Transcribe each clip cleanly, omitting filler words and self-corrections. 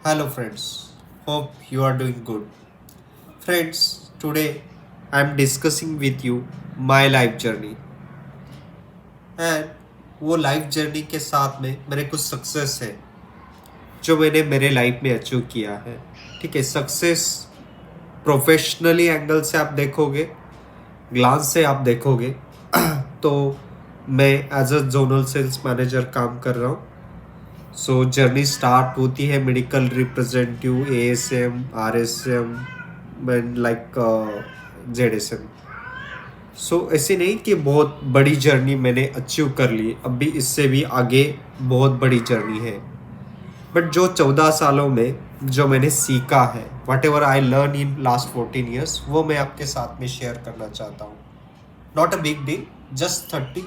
Hello, friends. Hope you are doing good. Friends, today I am discussing with you my life journey. And वो life journey के साथ में मेरे कुछ success है जो मैंने मेरे लाइफ में अचीव किया है. ठीक है, सक्सेस प्रोफेशनली एंगल से आप देखोगे, ग्लांस से आप देखोगे तो मैं as a zonal sales manager काम कर रहा हूँ. सो जर्नी स्टार्ट होती है medical representative, ASM, RSM and like ZSM. So ऐसे नहीं कि बहुत बड़ी जर्नी मैंने अचीव कर ली, अब भी इससे भी आगे बहुत बड़ी जर्नी है. बट जो 14 सालों में जो मैंने सीखा है, whatever I learn in last 14 years, वो मैं आपके साथ में शेयर करना चाहता हूँ. Not a big deal, just 30,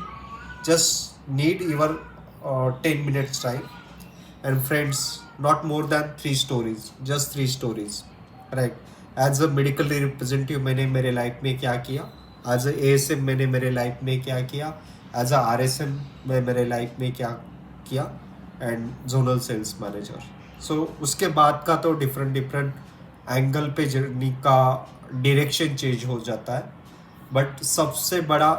just need your 10 minutes time. And friends, not more than 3 stories, just 3 stories, right? As a medical representative मैंने मेरे लाइफ में क्या किया, एज अ एएसएम मैंने मेरे लाइफ में क्या किया, एज अ आरएसएम मैं मेरे लाइफ में क्या किया, एंड जोनल सेल्स मैनेजर. सो उसके बाद का तो डिफरेंट एंगल पे जर्नी का डायरेक्शन चेंज हो जाता है. बट सबसे बड़ा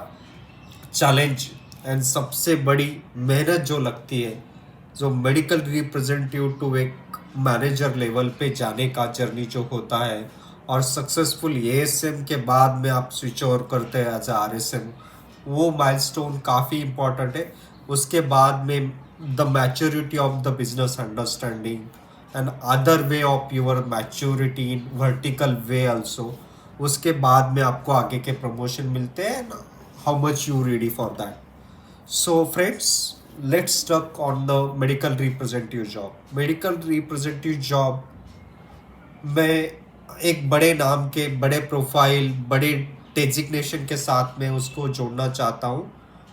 चैलेंज एंड सबसे बड़ी मेहनत जो लगती है, जो मेडिकल रिप्रेजेंटेटिव टू एक मैनेजर लेवल पे जाने का जर्नी जो होता है, और सक्सेसफुल एएसएम के बाद में आप स्विच ओवर करते हैं एज आरएसएम, वो माइलस्टोन काफ़ी इम्पोर्टेंट है. उसके बाद में the maturity of the business understanding and other way of your maturity in vertical way also. उसके बाद में आपको आगे के प्रमोशन मिलते हैं, how much you ready for that. So friends, let's talk on the medical representative job. Medical representative job में एक बड़े नाम के, बड़े प्रोफाइल, बड़े डेजिग्नेशन के साथ मैं उसको जोड़ना चाहता हूँ,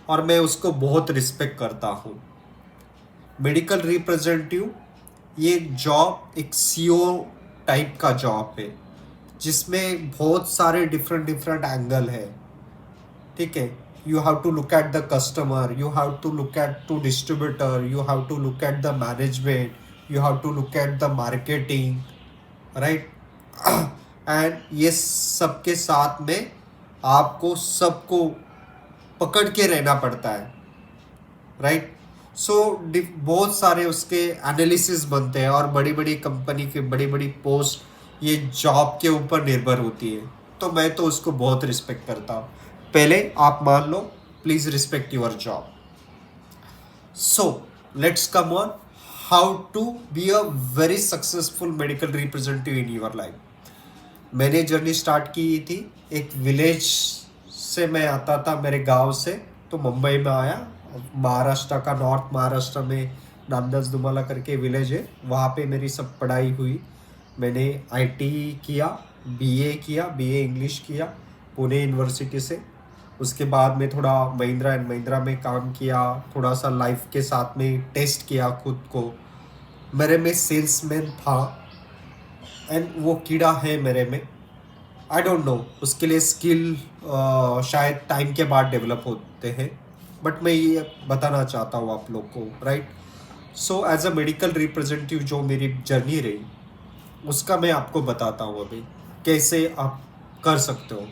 और मैं उसको बहुत रिस्पेक्ट करता हूँ. मेडिकल रिप्रेजेंटेटिव ये जॉब एक सीओ टाइप का जॉब है, जिसमें बहुत सारे डिफरेंट एंगल है. ठीक है, you have to look at the customer, you have to look at to distributor, you have to look at the management, you have to look at the marketing, right? and ये सबके साथ में आपको सबको पकड़ के रहना पड़ता है, राइट? सो बहुत सारे उसके एनालिसिस बनते हैं, और बड़ी बड़ी कंपनी की बड़ी बड़ी पोस्ट ये जॉब के ऊपर निर्भर होती है. तो मैं तो उसको बहुत रिस्पेक्ट करता हूँ. पहले आप मान लो, please respect your job. So let's come on how to be a very successful medical representative in your life. मैंने जर्नी स्टार्ट की थी एक विलेज से. मैं आता था मेरे गांव से, तो मुंबई में आया. महाराष्ट्र का, नॉर्थ महाराष्ट्र में नामदास दुमाला करके विलेज है, वहाँ पे मेरी सब पढ़ाई हुई. मैंने आईटी किया, बीए इंग्लिश किया पुणे यूनिवर्सिटी से. उसके बाद में थोड़ा महिंद्रा एंड महिंद्रा में काम किया, थोड़ा सा लाइफ के साथ में टेस्ट किया खुद को. मेरे में सेल्समैन था, एंड वो कीड़ा है मेरे में. आई डोंट नो, उसके लिए स्किल शायद टाइम के बाद डेवलप होते हैं, बट मैं ये बताना चाहता हूँ आप लोग को, right? So as a medical representative जो मेरी जर्नी रही, उसका मैं आपको बताता हूँ अभी कैसे आप कर सकते हो.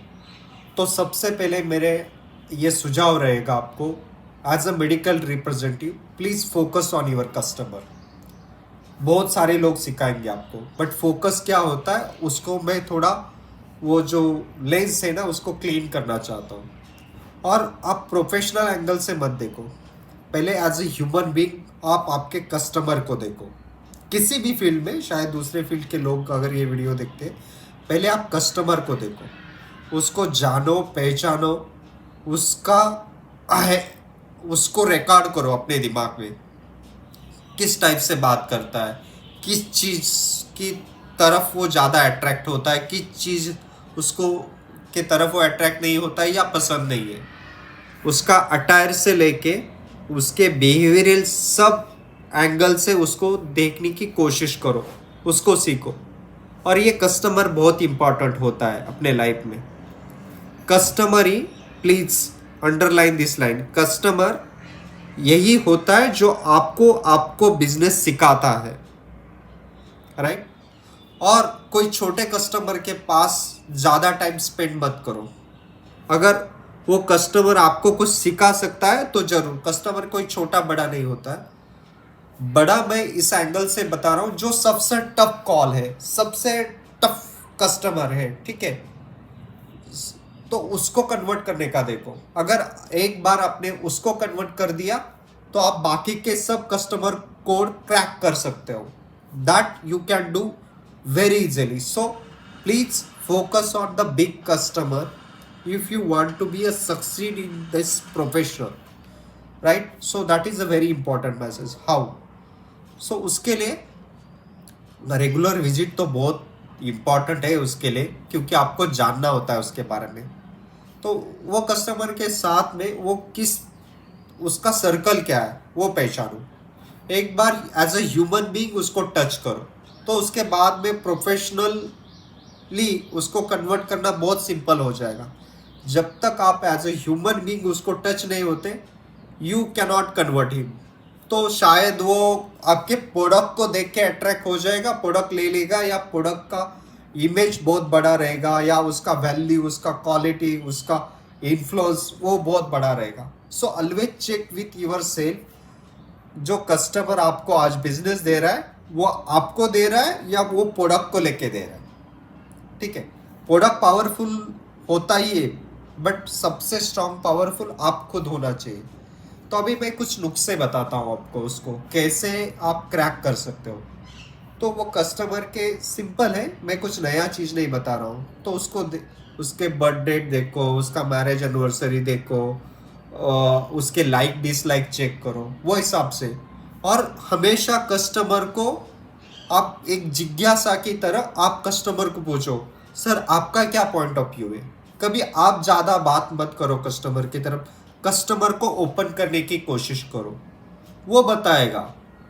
तो सबसे पहले मेरे ये सुझाव रहेगा आपको, as a medical representative please focus on your customer. बहुत सारे लोग सिखाएंगे आपको, बट फोकस क्या होता है उसको मैं थोड़ा, वो जो लेंस है ना, उसको क्लीन करना चाहता हूँ. और आप प्रोफेशनल एंगल से मत देखो, पहले एज ए ह्यूमन बीइंग आप आपके कस्टमर को देखो. किसी भी फील्ड में, शायद दूसरे फील्ड के लोग अगर ये वीडियो देखते हैं, पहले आप कस्टमर को देखो, उसको जानो, पहचानो, उसका है, उसको रिकॉर्ड करो अपने दिमाग में. किस टाइप से बात करता है, किस चीज़ की तरफ वो ज़्यादा अट्रैक्ट होता है, किस चीज़ उसको के तरफ वो अट्रैक्ट नहीं होता है या पसंद नहीं है. उसका अटायर से लेके उसके बिहेवियरल सब एंगल से उसको देखने की कोशिश करो, उसको सीखो. और ये कस्टमर बहुत इंपॉर्टेंट होता है अपने लाइफ में. Customer he, please underline this line, customer यही होता है जो आपको बिजनेस सिखाता है. राइट। और कोई छोटे कस्टमर के पास ज़्यादा टाइम स्पेंड मत करो। अगर वो कस्टमर आपको कुछ सिखा सकता है तो जरूर, कस्टमर कोई छोटा बड़ा नहीं होता है। बड़ा मैं इस एंगल से बता रहा हूँ, जो सबसे टफ कॉल है, सबसे टफ कस्टमर है, ठीक है, तो उसको कन्वर्ट करने का देखो। अगर एक बार आपने उसको कन्वर्ट कर दिया तो आप बाकी के सब कस्टमर कोड क्रैक कर सकते हो। That you can do very easily. So please focus on the big customer if you want to be a succeed in this profession, right? So that is a very important message. How? So उसके लिए regular visit तो बहुत important है उसके लिए, क्योंकि आपको जानना होता है उसके बारे में। तो वो कस्टमर के साथ में वो किस, उसका सर्कल क्या है वो पहचानो। एक बार एज अ ह्यूमन बीइंग उसको टच करो, तो उसके बाद में प्रोफेशनली उसको कन्वर्ट करना बहुत सिंपल हो जाएगा। जब तक आप एज अ ह्यूमन बीइंग उसको टच नहीं होते, you can not convert him. तो शायद वो आपके प्रोडक्ट को देख के अट्रैक्ट हो जाएगा, प्रोडक्ट ले लेगा, या प्रोडक्ट का इमेज बहुत बड़ा रहेगा, या उसका वैल्यू, उसका क्वालिटी, उसका इन्फ्लुएंस वो बहुत बड़ा रहेगा। So always check with yourself, जो कस्टमर आपको आज बिजनेस दे रहा है वो आपको दे रहा है या वो प्रोडक्ट को लेके दे रहा है, ठीक है। प्रोडक्ट पावरफुल होता ही है, बट सबसे स्ट्रांग पावरफुल आप खुद होना चाहिए। तो अभी मैं कुछ नुस्खे बताता हूँ आपको, उसको कैसे आप क्रैक कर सकते हो। तो वो कस्टमर के सिंपल है, मैं कुछ नया चीज़ नहीं बता रहा हूँ। तो उसको उसके बर्थ डेट देखो, उसका मैरिज एनिवर्सरी देखो, उसके लाइक डिसलाइक चेक करो वो हिसाब से। और हमेशा कस्टमर को आप एक जिज्ञासा की तरह आप कस्टमर को पूछो, सर आपका क्या पॉइंट ऑफ व्यू है। कभी आप ज़्यादा बात मत करो कस्टमर की तरफ, कस्टमर को ओपन करने की कोशिश करो, वो बताएगा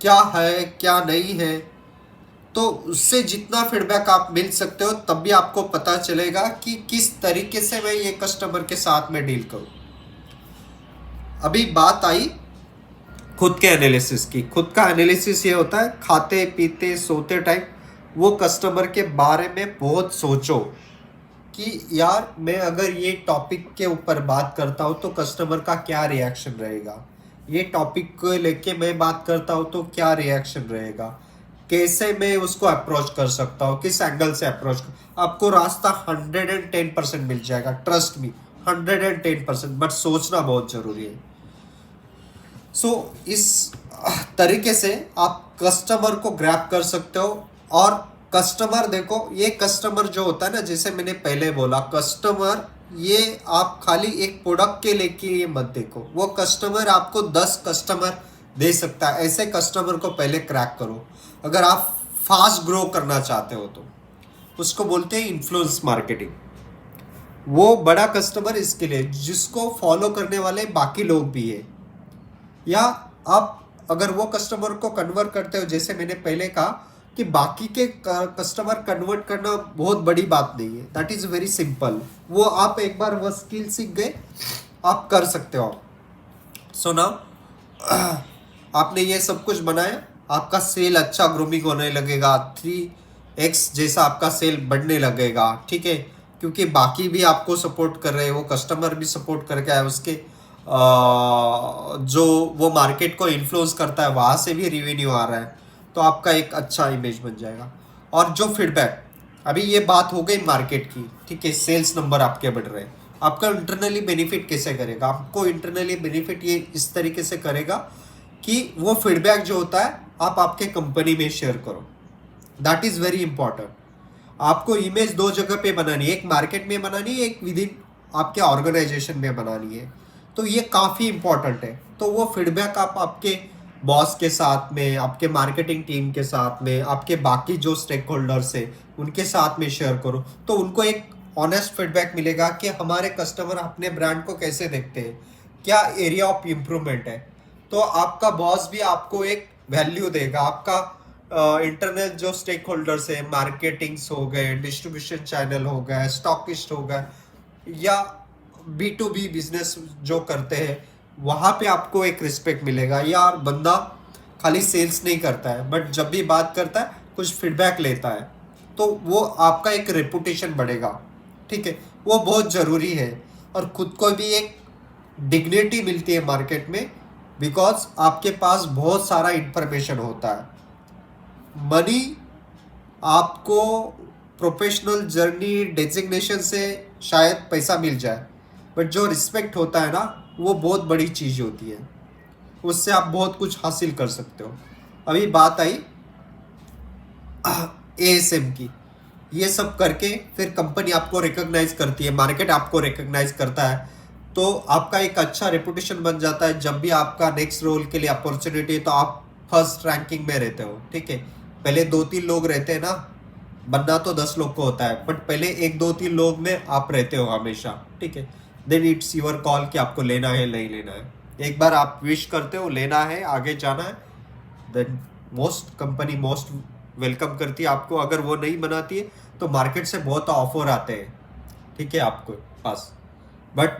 क्या है क्या नहीं है। तो उससे जितना फीडबैक आप मिल सकते हो, तब भी आपको पता चलेगा कि किस तरीके से मैं ये कस्टमर के साथ में डील करूं। अभी बात आई खुद के एनालिसिस की। खुद का एनालिसिस ये होता है, खाते पीते सोते टाइम वो कस्टमर के बारे में बहुत सोचो कि यार मैं अगर ये टॉपिक के ऊपर बात करता हूँ तो कस्टमर का क्या रिएक्शन रहेगा, ये टॉपिक को लेके मैं बात करता हूँ तो क्या रिएक्शन रहेगा, कैसे मैं उसको अप्रोच कर सकता हूँ, किस एंगल से अप्रोच कर। आपको रास्ता 110% मिल जाएगा, ट्रस्ट मी, 110%, बट सोचना बहुत जरूरी है। सो इस तरीके से आप कस्टमर को ग्रैब कर सकते हो। और कस्टमर देखो, ये कस्टमर जो होता है ना, जैसे मैंने पहले बोला, कस्टमर ये आप खाली एक प्रोडक्ट के लेके ये मत देखो, वो कस्टमर आपको 10 कस्टमर दे सकता है। ऐसे कस्टमर को पहले क्रैक करो। अगर आप फास्ट ग्रो करना चाहते हो तो उसको बोलते हैं इन्फ्लुएंस मार्केटिंग। वो बड़ा कस्टमर इसके लिए जिसको फॉलो करने वाले बाकी लोग भी है, या आप अगर वो कस्टमर को कन्वर्ट करते हो, जैसे मैंने पहले कहा कि बाकी के कस्टमर कन्वर्ट करना बहुत बड़ी बात नहीं है, दैट इज़ वेरी सिंपल। वो आप एक बार वो स्किल सीख गए, आप कर सकते हो। सो नाउ आपने ये सब कुछ बनाया, आपका सेल अच्छा ग्रूमिंग होने लगेगा, 3x जैसा आपका सेल बढ़ने लगेगा, ठीक है, क्योंकि बाकी भी आपको सपोर्ट कर रहे हैं, वो कस्टमर भी सपोर्ट करके आए, उसके जो वो मार्केट को इन्फ्लुएंस करता है वहाँ से भी रेवेन्यू आ रहा है, तो आपका एक अच्छा इमेज बन जाएगा। और जो फीडबैक, अभी ये बात हो गई मार्केट की, ठीक है, सेल्स नंबर आपके बढ़ रहे हैं, आपका इंटरनली बेनिफिट कैसे करेगा? आपको इंटरनली बेनिफिट ये इस तरीके से करेगा कि वो फीडबैक जो होता है आप आपके कंपनी में शेयर करो। That is very important. आपको इमेज 2 जगह पे बनानी है, एक मार्केट में बनानी है, एक विद इन आपके ऑर्गेनाइजेशन में बनानी है। तो ये काफ़ी इंपॉर्टेंट है। तो वो फीडबैक आप आपके बॉस के साथ में, आपके मार्केटिंग टीम के साथ में, आपके बाकी जो स्टेक होल्डर्स है उनके साथ में शेयर करो, तो उनको एक ऑनेस्ट फीडबैक मिलेगा कि हमारे कस्टमर अपने ब्रांड को कैसे देखते हैं, क्या एरिया ऑफ इम्प्रूवमेंट है। तो आपका बॉस भी आपको एक वैल्यू देगा। आपका इंटरनल जो स्टेक होल्डर्स है, मार्केटिंग्स हो गए, डिस्ट्रीब्यूशन चैनल हो गए, स्टॉकिस्ट हो गए, या B2B बिजनेस जो करते हैं, वहाँ पे आपको एक रिस्पेक्ट मिलेगा। यार बंदा खाली सेल्स नहीं करता है, बट जब भी बात करता है कुछ फीडबैक लेता है, तो वो आपका एक रेपुटेशन बढ़ेगा। ठीक है, वो बहुत ज़रूरी है। और खुद को भी एक डिग्निटी मिलती है मार्केट में, बिकॉज आपके पास बहुत सारा इंफॉर्मेशन होता है। मनी आपको प्रोफेशनल जर्नी डेजिग्नेशन से शायद पैसा मिल जाए, बट जो रिस्पेक्ट होता है ना, वो बहुत बड़ी चीज़ होती है। उससे आप बहुत कुछ हासिल कर सकते हो। अभी बात आई एएसएम की। ये सब करके फिर कंपनी आपको रिकॉग्नाइज करती है, मार्केट आपको रिकॉग्नाइज करता है, तो आपका एक अच्छा रेपुटेशन बन जाता है। जब भी आपका नेक्स्ट रोल के लिए अपॉर्चुनिटी, तो आप फर्स्ट रैंकिंग में रहते हो। ठीक है, पहले 2-3 लोग रहते हैं ना, बनना तो 10 लोग को होता है, बट पहले 1-2-3 लोग में आप रहते हो हमेशा। ठीक है, देन इट्स योर कॉल कि आपको लेना है नहीं लेना है। एक बार आप विश करते हो लेना है, आगे जाना है, देन कंपनी मोस्ट वेलकम करती है आपको। अगर वो नहीं बनाती है तो मार्केट से बहुत ऑफर आते हैं, ठीक है, आपको पास। बट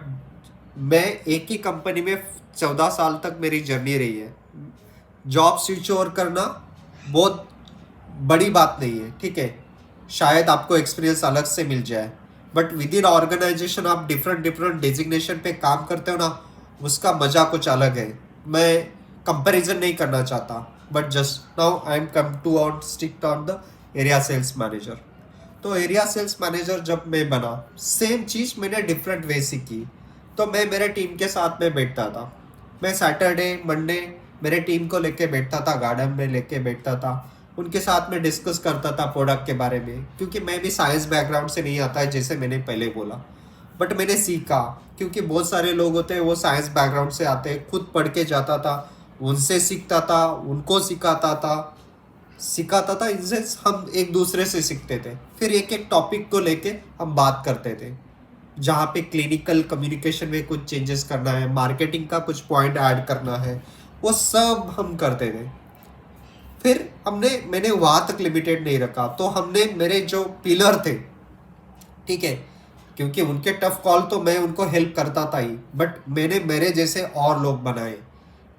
मैं एक ही कंपनी में 14 साल तक मेरी जर्नी रही है। जॉब स्विच ओवर करना बहुत बड़ी बात नहीं है। ठीक है, शायद आपको एक्सपीरियंस अलग से मिल जाए, बट विद इन ऑर्गेनाइजेशन आप डिफरेंट डिफरेंट डेजिग्नेशन पे काम करते हो ना, उसका मजा कुछ अलग है। मैं कंपैरिजन नहीं करना चाहता, but just now I am come to on stick on the area sales manager. तो एरिया सेल्स मैनेजर जब मैं बना, सेम चीज़ मैंने डिफरेंट वे से की। तो मैं मेरे टीम के साथ में बैठता था। मैं सैटरडे मंडे मेरे टीम को लेके बैठता था, गार्डन में लेके बैठता था, उनके साथ में डिस्कस करता था प्रोडक्ट के बारे में। क्योंकि मैं भी साइंस बैकग्राउंड से नहीं आता है, जैसे मैंने पहले बोला, बट मैंने सीखा। क्योंकि बहुत सारे लोग होते हैं वो साइंस बैकग्राउंड से आते हैं, खुद पढ़ के जाता था, उनसे सीखता था, उनको सिखाता था इनसे हम एक दूसरे से सीखते थे। फिर एक एक टॉपिक को लेके हम बात करते थे, जहाँ पे क्लिनिकल कम्युनिकेशन में कुछ चेंजेस करना है, मार्केटिंग का कुछ पॉइंट ऐड करना है, वो सब हम करते थे। फिर मैंने वहाँ तक लिमिटेड नहीं रखा, तो हमने मेरे जो पिलर थे, ठीक है, क्योंकि उनके टफ कॉल तो मैं उनको हेल्प करता था ही, बट मैंने मेरे जैसे और लोग बनाए।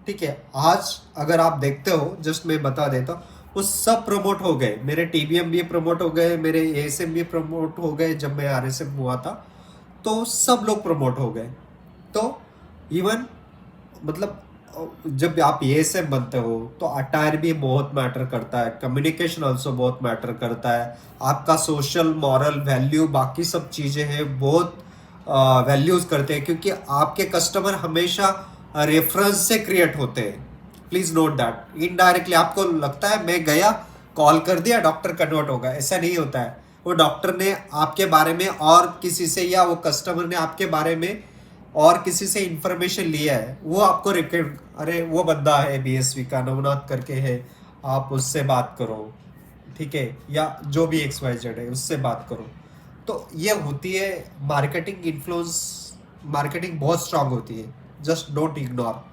ठीक है, आज अगर आप देखते हो, जस्ट मैं बता देता हूँ, वो सब प्रमोट हो गए। मेरे टीबीएम भी प्रमोट हो गए, मेरे एएसएम भी प्रमोट हो गए। जब मैं आरएसएम हुआ था तो सब लोग प्रमोट हो गए। तो इवन मतलब जब आप एएसएम बनते हो तो अटायर भी बहुत मैटर करता है, कम्युनिकेशन ऑल्सो बहुत मैटर करता है, आपका सोशल मॉरल वैल्यू बाकी सब चीज़ें हैं, बहुत वैल्यूज़ करते हैं। क्योंकि आपके कस्टमर हमेशा रेफरेंस से क्रिएट होते हैं। Please note that. इनडायरेक्टली आपको लगता है मैं गया, कॉल कर दिया, डॉक्टर कन्वर्ट होगा, ऐसा नहीं होता है। वो डॉक्टर ने आपके बारे में और किसी से, या वो कस्टमर ने आपके बारे में और किसी से इंफॉर्मेशन लिया है, वो आपको रिकमेंड, अरे वो बंदा है बीएसवी का, नवनाथ करके है, आप उससे बात करो, ठीक है, या जो भी XYZ है उससे बात करो। तो ये होती है मार्केटिंग इन्फ्लुएंस। मार्केटिंग बहुत स्ट्रांग होती है, जस्ट डोंट इग्नोर।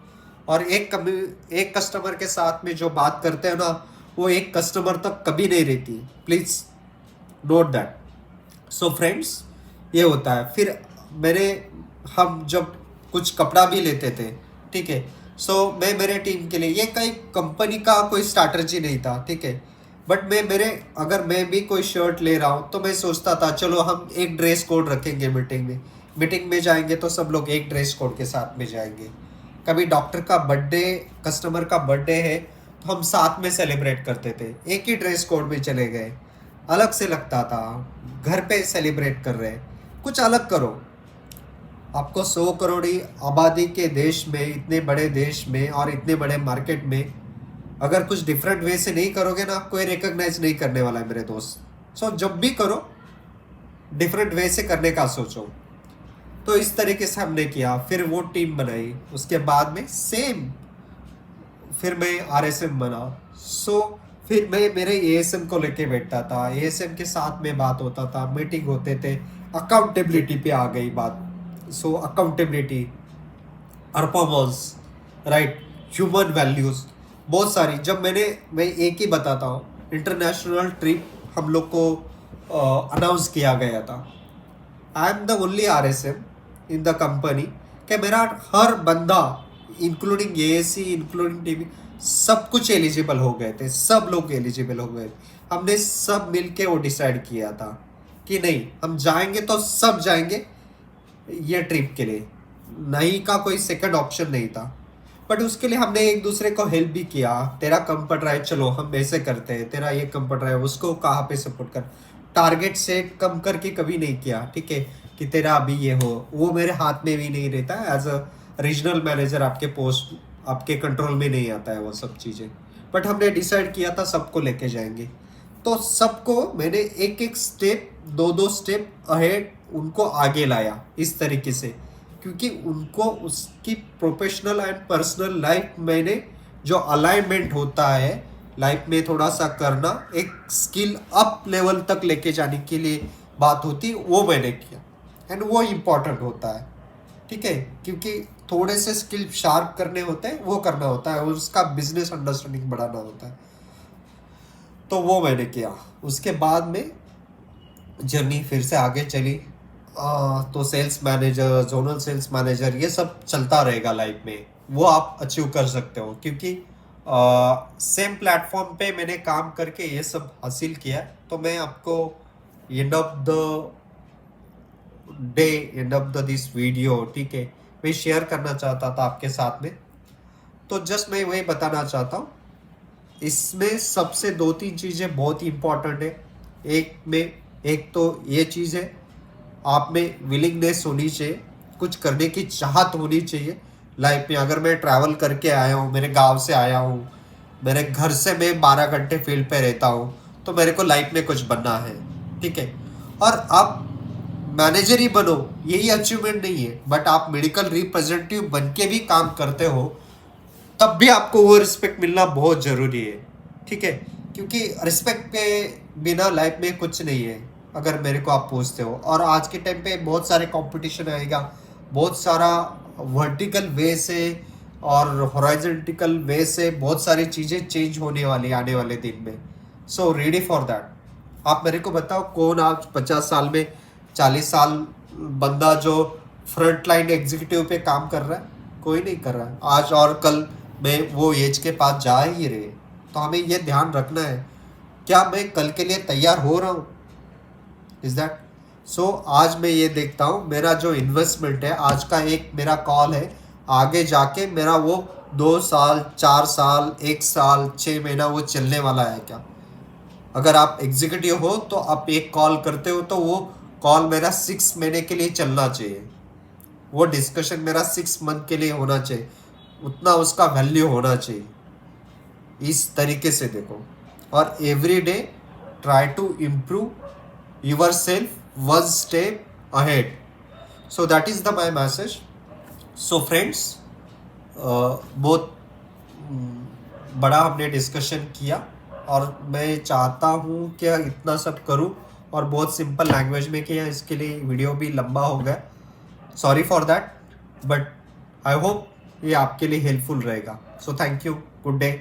और एक कस्टमर के साथ में जो बात करते हैं ना, वो एक कस्टमर तक कभी नहीं रहती। Please note that. So friends, ये होता है। फिर मेरे हम जब कुछ कपड़ा भी लेते थे, ठीक है, सो मैं मेरे टीम के लिए, ये कई कंपनी का कोई स्ट्रैटेजी नहीं था, ठीक है, बट अगर मैं भी कोई शर्ट ले रहा हूँ तो मैं सोचता था चलो हम एक ड्रेस कोड रखेंगे। मीटिंग में जाएंगे तो सब लोग एक ड्रेस कोड के साथ में जाएंगे। कभी डॉक्टर का बर्थडे, कस्टमर का बर्थडे है तो हम साथ में सेलिब्रेट करते थे, एक ही ड्रेस कोड में चले गए, अलग से लगता था। घर पे सेलिब्रेट कर रहे, कुछ अलग करो। आपको 100 करोड़ी आबादी के देश में, इतने बड़े देश में और इतने बड़े मार्केट में, अगर कुछ डिफरेंट वे से नहीं करोगे ना, कोई रिकॉग्नाइज नहीं करने वाला है मेरे दोस्त। सो जब भी करो डिफरेंट वे से करने का सोचो। तो इस तरीके से हमने किया, फिर वो टीम बनाई। उसके बाद में फिर मैं आरएसएम बना। सो फिर मैं मेरे एएसएम को लेके बैठता था, एएसएम के साथ में बात होता था, मीटिंग होते थे। अकाउंटेबिलिटी पे आ गई बात। So accountability, performance, right, human values, बहुत सारी। जब मैं एक ही बताता हूँ, इंटरनेशनल ट्रिप हम लोग को अनाउंस किया गया था। I am the only RSM in the company कि मेरा हर बंदा, इंक्लूडिंग एएसी, इंक्लूडिंग टीवी, सब कुछ एलिजिबल हो गए थे, सब लोग एलिजिबल हो गए। हमने सब मिलके वो डिसाइड किया था कि नहीं, हम जाएंगे तो सब जाएंगे ये ट्रिप के लिए, नहीं का कोई सेकंड ऑप्शन नहीं था। बट उसके लिए हमने एक दूसरे को हेल्प भी किया, तेरा कम पड़ रहा है चलो हम ऐसे करते हैं, तेरा ये कम पड़ रहा है उसको कहाँ पे सपोर्ट कर, टारगेट सेट कम करके कभी नहीं किया, ठीक है, कि तेरा अभी ये हो, वो मेरे हाथ में भी नहीं रहता है। एज अ रीजनल मैनेजर आपके पोस्ट आपके कंट्रोल में नहीं आता है वो सब चीज़ें। बट हमने डिसाइड किया था सबको लेके जाएंगे, तो सबको मैंने एक एक स्टेप, दो दो स्टेप अहेड उनको आगे लाया इस तरीके से, क्योंकि उनको उसकी प्रोफेशनल एंड पर्सनल लाइफ मैंने जो अलाइनमेंट होता है लाइफ में थोड़ा सा करना, एक स्किल अप लेवल तक लेके जाने के लिए बात होती है, वो मैंने किया। एंड वो इम्पॉर्टेंट होता है, ठीक है, क्योंकि थोड़े से स्किल शार्प करने होते हैं, वो करना होता है और उसका बिजनेस अंडरस्टैंडिंग बढ़ाना होता है। तो वो मैंने किया। उसके बाद में जर्नी फिर से आगे चली। तो sales manager, zonal sales manager, ये सब चलता रहेगा लाइफ में, वो आप अचीव कर सकते हो, क्योंकि सेम प्लेटफॉर्म पे मैंने काम करके ये सब हासिल किया है। तो मैं आपको end of the day, end of the this video, ठीक है, मैं शेयर करना चाहता था आपके साथ में। तो जस्ट मैं वही बताना चाहता हूँ, इसमें सबसे दो तीन चीज़ें बहुत ही इंपॉर्टेंट है। एक तो ये चीज़ है, आप में विलिंगनेस होनी चाहिए, कुछ करने की चाहत होनी चाहिए लाइफ में। अगर मैं ट्रैवल करके आया हूँ, मेरे गांव से आया हूँ, मेरे घर से मैं 12 घंटे फील्ड पे रहता हूँ, तो मेरे को लाइफ में कुछ बनना है, ठीक है। और आप मैनेजर ही बनो, यही अचीवमेंट नहीं है, बट आप मेडिकल रिप्रेजेंटेटिव बन के भी काम करते हो, तब भी आपको वो रिस्पेक्ट मिलना बहुत ज़रूरी है, ठीक है, क्योंकि रिस्पेक्ट के बिना लाइफ में कुछ नहीं है, अगर मेरे को आप पूछते हो। और आज के टाइम पे बहुत सारे कंपटीशन आएगा, बहुत सारा वर्टिकल वे से और हॉरिजॉन्टल वे से बहुत सारी चीज़ें चेंज होने वाली आने वाले दिन में। So ready for that. आप मेरे को बताओ, कौन आज 50 साल में, 40 साल बंदा जो फ्रंट लाइन एग्जीक्यूटिव पे काम कर रहा है? कोई नहीं कर रहा है आज और कल में वो एज के पास जा ही रहे। तो हमें ये ध्यान रखना है, क्या मैं कल के लिए तैयार हो रहा हूँ? Is that so? आज मैं ये देखता हूँ, मेरा जो इन्वेस्टमेंट है, आज का एक मेरा कॉल है, आगे जाके मेरा वो 2 साल, 4 साल, 1 साल, 6 महीना वो चलने वाला है क्या? अगर आप एग्जीक्यूटिव हो तो आप एक कॉल करते हो, तो वो कॉल मेरा 6 महीने के लिए चलना चाहिए, वो डिस्कशन मेरा 6 मंथ के लिए होना चाहिए, उतना उसका वैल्यू होना चाहिए। इस तरीके से देखो, और every day try to improve yourself one step ahead. So that is the my message. So friends, बहुत बड़ा हमने डिस्कशन किया, और मैं चाहता हूँ कि इतना सब करूँ, और बहुत सिंपल लैंग्वेज में किया, इसके लिए वीडियो भी लंबा हो गया, sorry for that, but I hope ये आपके लिए हेल्पफुल रहेगा। So thank you, good day.